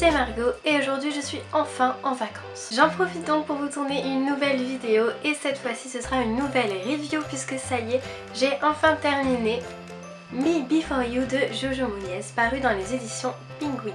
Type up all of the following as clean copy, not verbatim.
c'est Margot et aujourd'hui je suis enfin en vacances. J'en profite donc pour vous tourner une nouvelle vidéo et cette fois-ci ce sera une nouvelle review puisque ça y est, j'ai enfin terminé Me Before You de Jojo Moyes paru dans les éditions Penguin.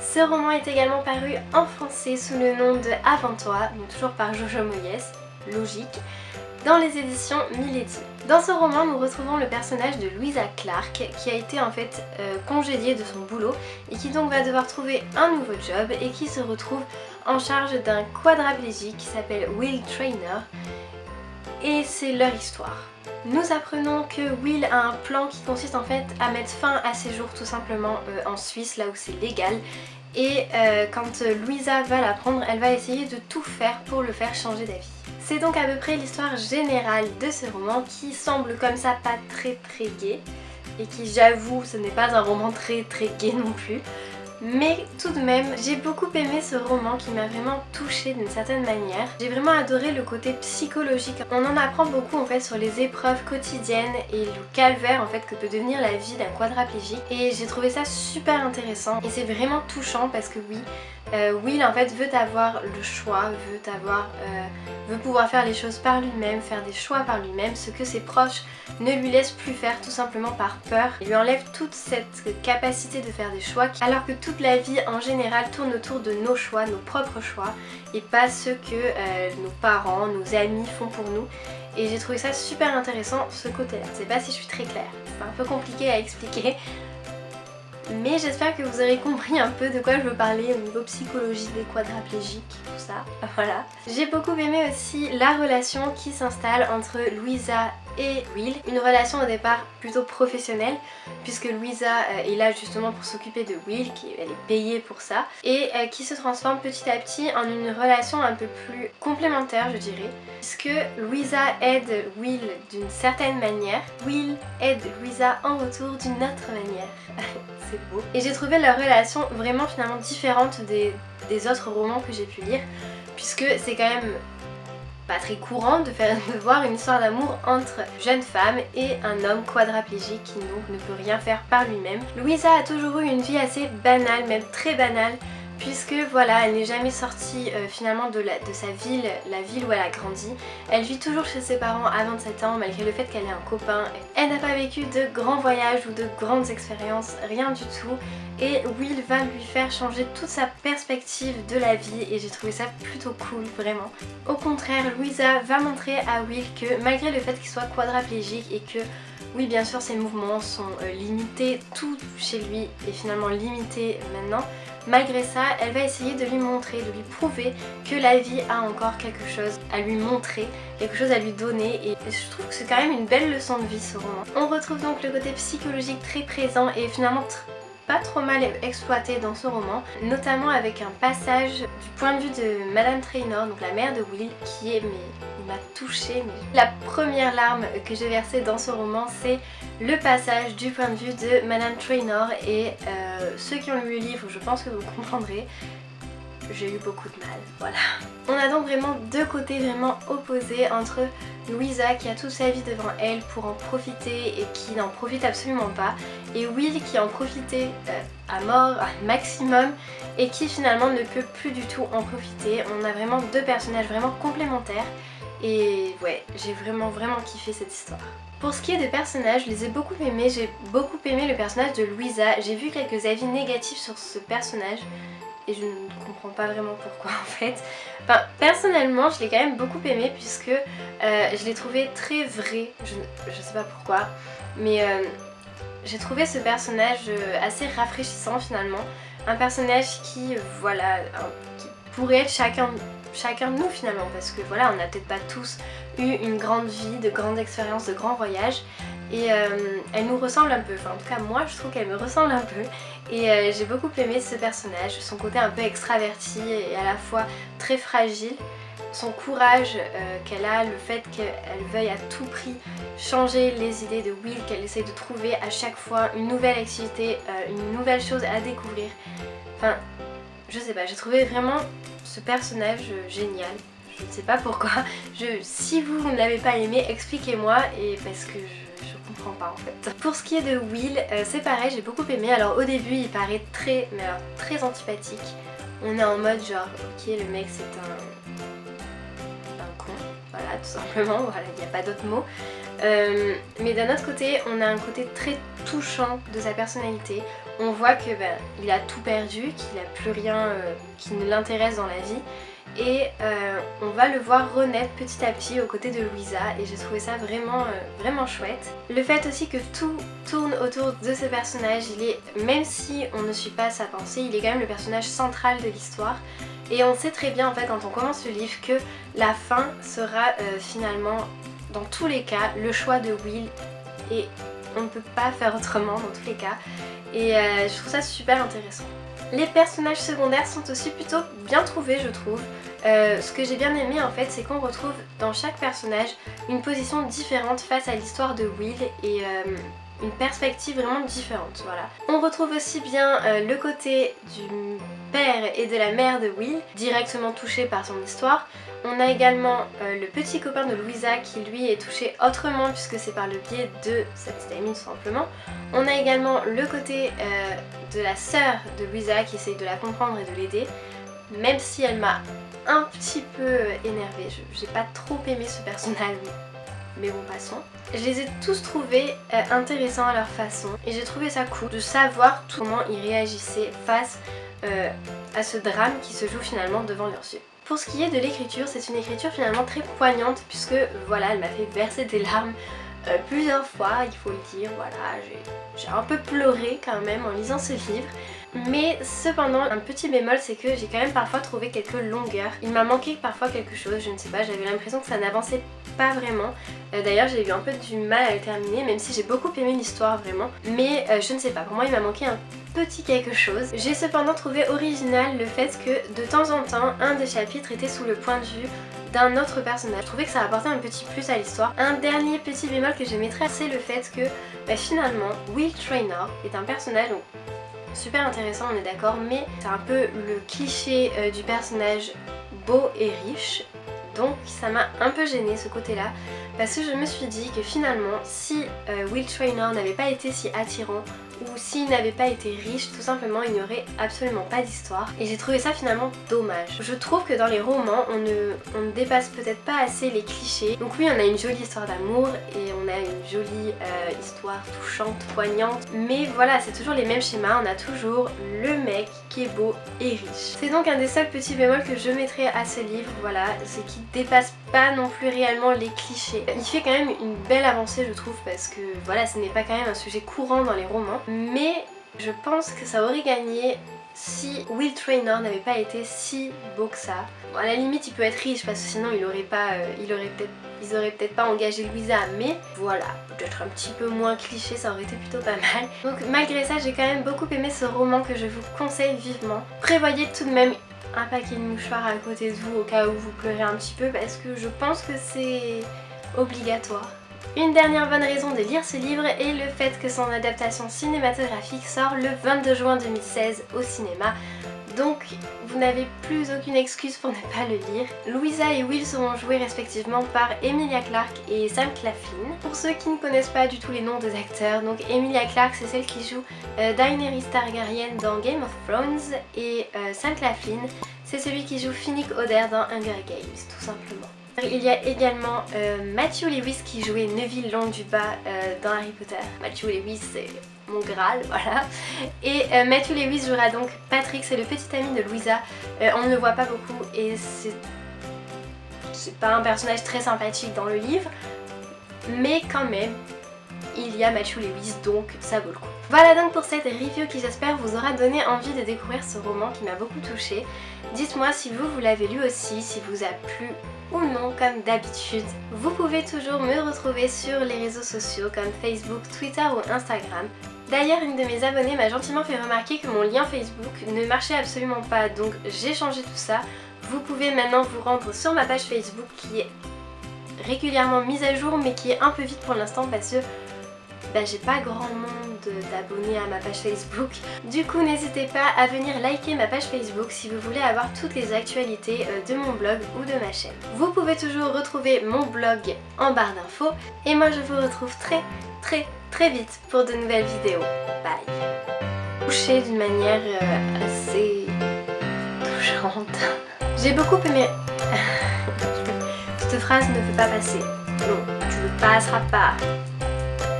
Ce roman est également paru en français sous le nom de Avant toi, donc toujours par Jojo Moyes, logique, dans les éditions Milady. Dans ce roman, nous retrouvons le personnage de Louisa Clark qui a été en fait congédiée de son boulot et qui donc va devoir trouver un nouveau job et qui se retrouve en charge d'un quadraplégique qui s'appelle Will Trainer et c'est leur histoire. Nous apprenons que Will a un plan qui consiste en fait à mettre fin à ses jours tout simplement en Suisse, là où c'est légal. Et quand Louisa va l'apprendre, elle va essayer de tout faire pour le faire changer d'avis. C'est donc à peu près l'histoire générale de ce roman qui semble comme ça pas très gai et qui, j'avoue, ce n'est pas un roman très gai non plus. Mais tout de même, j'ai beaucoup aimé ce roman qui m'a vraiment touchée d'une certaine manière. J'ai vraiment adoré le côté psychologique. On en apprend beaucoup en fait sur les épreuves quotidiennes et le calvaire en fait que peut devenir la vie d'un quadraplégique. Et j'ai trouvé ça super intéressant et c'est vraiment touchant parce que oui, Will en fait veut avoir le choix, veut pouvoir faire les choses par lui-même, faire des choix par lui-même, ce que ses proches ne lui laissent plus faire tout simplement par peur. Il lui enlève toute cette capacité de faire des choix alors que toute la vie en général tourne autour de nos choix, nos propres choix et pas ceux que nos parents, nos amis font pour nous. Et j'ai trouvé ça super intéressant ce côté-là. Je sais pas si je suis très claire, c'est un peu compliqué à expliquer. Mais j'espère que vous aurez compris un peu de quoi je veux parler au niveau psychologie des quadraplégiques, tout ça, voilà. J'ai beaucoup aimé aussi la relation qui s'installe entre Louisa et Will. Une relation au départ plutôt professionnelle puisque Louisa est là justement pour s'occuper de Will, elle est payée pour ça, et qui se transforme petit à petit en une relation un peu plus complémentaire je dirais, puisque Louisa aide Will d'une certaine manière, Will aide Louisa en retour d'une autre manière. C'est beau. Et j'ai trouvé leur relation vraiment finalement différente des autres romans que j'ai pu lire, puisque c'est quand même pas très courant de voir une histoire d'amour entre une jeune femme et un homme quadraplégique qui donc ne peut rien faire par lui-même. Louisa a toujours eu une vie assez banale, même très banale, puisque voilà, elle n'est jamais sortie finalement de sa ville, la ville où elle a grandi. Elle vit toujours chez ses parents à 27 ans malgré le fait qu'elle ait un copain. Elle n'a pas vécu de grands voyages ou de grandes expériences, rien du tout. Et Will va lui faire changer toute sa perspective de la vie et j'ai trouvé ça plutôt cool, vraiment. Au contraire, Louisa va montrer à Will que malgré le fait qu'il soit quadraplégique et que oui bien sûr ses mouvements sont limités, tout chez lui est finalement limité maintenant, malgré ça elle va essayer de lui montrer, de lui prouver que la vie a encore quelque chose à lui montrer, quelque chose à lui donner et je trouve que c'est quand même une belle leçon de vie ce roman. On retrouve donc le côté psychologique très présent et finalement pas trop mal exploité dans ce roman, notamment avec un passage du point de vue de Madame Trainer, donc la mère de Will, qui est, mais il m'a touchée. La première larme que j'ai versée dans ce roman, c'est le passage du point de vue de Madame Trainer et ceux qui ont lu le livre, je pense que vous comprendrez. J'ai eu beaucoup de mal, voilà. On a donc vraiment deux côtés vraiment opposés entre Louisa qui a toute sa vie devant elle pour en profiter et qui n'en profite absolument pas, et Will qui en profitait à mort, un maximum, et qui finalement ne peut plus du tout en profiter. On a vraiment deux personnages vraiment complémentaires et ouais, j'ai vraiment kiffé cette histoire. Pour ce qui est des personnages, je les ai beaucoup aimés. J'ai beaucoup aimé le personnage de Louisa. J'ai vu quelques avis négatifs sur ce personnage et je ne comprends pas vraiment pourquoi en fait. Enfin, personnellement je l'ai quand même beaucoup aimé puisque je l'ai trouvé très vrai, je sais pas pourquoi, mais j'ai trouvé ce personnage assez rafraîchissant finalement. Un personnage qui, voilà, qui pourrait être chacun de nous finalement, parce que voilà, on n'a peut-être pas tous eu une grande vie, de grandes expériences, de grands voyages. Et elle nous ressemble un peu, enfin en tout cas moi je trouve qu'elle me ressemble un peu et j'ai beaucoup aimé ce personnage, son côté un peu extraverti et à la fois très fragile, son courage qu'elle a, le fait qu'elle veuille à tout prix changer les idées de Will, qu'elle essaye de trouver à chaque fois une nouvelle activité, une nouvelle chose à découvrir. Enfin, je sais pas, j'ai trouvé vraiment ce personnage génial. Je ne sais pas pourquoi. Si vous ne l'avez pas aimé, expliquez-moi et parce que je comprends pas en fait. Pour ce qui est de Will, c'est pareil, j'ai beaucoup aimé. Alors au début il paraît très, mais alors très antipathique. On est en mode genre ok le mec c'est un con, voilà tout simplement, voilà il n'y a pas d'autre mot. Mais d'un autre côté on a un côté très touchant de sa personnalité. On voit que il a tout perdu, qu'il n'a plus rien qui ne l'intéresse dans la vie. Et on va le voir renaître petit à petit aux côtés de Louisa et j'ai trouvé ça vraiment, vraiment chouette. Le fait aussi que tout tourne autour de ce personnage, même si on ne suit pas sa pensée, il est quand même le personnage central de l'histoire. Et on sait très bien en fait quand on commence le livre que la fin sera finalement dans tous les cas le choix de Will et on ne peut pas faire autrement dans tous les cas. Et je trouve ça super intéressant. Les personnages secondaires sont aussi plutôt bien trouvés je trouve. Ce que j'ai bien aimé en fait c'est qu'on retrouve dans chaque personnage une position différente face à l'histoire de Will et une perspective vraiment différente, voilà. On retrouve aussi bien le côté du père et de la mère de Will, directement touché par son histoire. On a également le petit copain de Louisa qui lui est touché autrement puisque c'est par le biais de sa petite amie tout simplement. On a également le côté de la sœur de Louisa qui essaye de la comprendre et de l'aider, même si elle m'a un petit peu énervée. J'ai pas trop aimé ce personnage, mais bon passons. Je les ai tous trouvés intéressants à leur façon et j'ai trouvé ça cool de savoir comment ils réagissaient face à ce drame qui se joue finalement devant leurs yeux. Pour ce qui est de l'écriture, c'est une écriture finalement très poignante puisque voilà, elle m'a fait verser des larmes plusieurs fois, il faut le dire, voilà, j'ai un peu pleuré quand même en lisant ce livre. Mais cependant, un petit bémol, c'est que j'ai quand même parfois trouvé quelques longueurs. Il m'a manqué parfois quelque chose, je ne sais pas, j'avais l'impression que ça n'avançait pas vraiment. D'ailleurs, j'ai eu un peu du mal à le terminer, même si j'ai beaucoup aimé l'histoire vraiment. Mais je ne sais pas, pour moi il m'a manqué un petit quelque chose. J'ai cependant trouvé original le fait que de temps en temps, un des chapitres était sous le point de vue d'un autre personnage. Je trouvais que ça apportait un petit plus à l'histoire. Un dernier petit bémol que je mettrais, c'est le fait que finalement, Will Traynor est un personnage donc, super intéressant, on est d'accord, mais c'est un peu le cliché du personnage beau et riche. Donc ça m'a un peu gênée ce côté-là, parce que je me suis dit que finalement, si Will Traynor n'avait pas été si attirant, ou s'il n'avait pas été riche, tout simplement il n'y aurait absolument pas d'histoire. Et j'ai trouvé ça finalement dommage. Je trouve que dans les romans, on ne dépasse peut-être pas assez les clichés. Donc oui, on a une jolie histoire d'amour et on a une jolie histoire touchante, poignante. Mais voilà, c'est toujours les mêmes schémas. On a toujours le mec qui est beau et riche. C'est donc un des seuls petits bémols que je mettrais à ce livre, voilà. C'est qu'il dépasse pas non plus réellement les clichés. Il fait quand même une belle avancée je trouve, parce que voilà, ce n'est pas quand même un sujet courant dans les romans. Mais je pense que ça aurait gagné si Will Traynor n'avait pas été si beau que ça. Bon, à la limite il peut être riche parce que sinon ils auraient peut-être pas engagé Louisa, mais voilà, peut-être un petit peu moins cliché, ça aurait été plutôt pas mal. Donc malgré ça, j'ai quand même beaucoup aimé ce roman que je vous conseille vivement. Prévoyez tout de même un paquet de mouchoirs à côté de vous au cas où vous pleurez un petit peu, parce que je pense que c'est obligatoire. Une dernière bonne raison de lire ce livre est le fait que son adaptation cinématographique sort le 22 juin 2016 au cinéma. Donc vous n'avez plus aucune excuse pour ne pas le lire. Louisa et Will seront joués respectivement par Emilia Clarke et Sam Claflin. Pour ceux qui ne connaissent pas du tout les noms des acteurs, donc Emilia Clarke c'est celle qui joue Daenerys Targaryen dans Game of Thrones et Sam Claflin c'est celui qui joue Finnick Oder dans Hunger Games tout simplement. Il y a également Matthew Lewis qui jouait Neville Londubat dans Harry Potter. Matthew Lewis c'est mon Graal, voilà. Et Matthew Lewis jouera donc Patrick, c'est le petit ami de Louisa. On ne le voit pas beaucoup et c'est pas un personnage très sympathique dans le livre, mais quand même il y a Matthew Lewis, donc ça vaut le coup. Voilà donc pour cette review qui j'espère vous aura donné envie de découvrir ce roman qui m'a beaucoup touchée. Dites-moi si vous l'avez lu aussi, si vous a plu ou non comme d'habitude. Vous pouvez toujours me retrouver sur les réseaux sociaux comme Facebook, Twitter ou Instagram. D'ailleurs, une de mes abonnées m'a gentiment fait remarquer que mon lien Facebook ne marchait absolument pas, donc j'ai changé tout ça. Vous pouvez maintenant vous rendre sur ma page Facebook qui est régulièrement mise à jour mais qui est un peu vide pour l'instant parce que j'ai pas grand monde d'abonnés à ma page Facebook. Du coup n'hésitez pas à venir liker ma page Facebook si vous voulez avoir toutes les actualités de mon blog ou de ma chaîne. Vous pouvez toujours retrouver mon blog en barre d'infos et moi je vous retrouve très vite pour de nouvelles vidéos. Bye. Coucher d'une manière assez touchante. J'ai beaucoup aimé... Cette phrase ne peut pas passer. Non, tu ne passeras pas.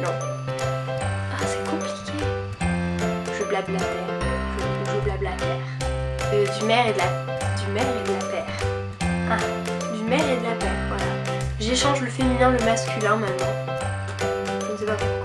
Non. Ah, c'est compliqué. Je blablatère. Je blablatère. Du maire et de la paire. Ah, du maire et de la paire, voilà. J'échange le féminin, le masculin maintenant. Je ne sais pas pourquoi.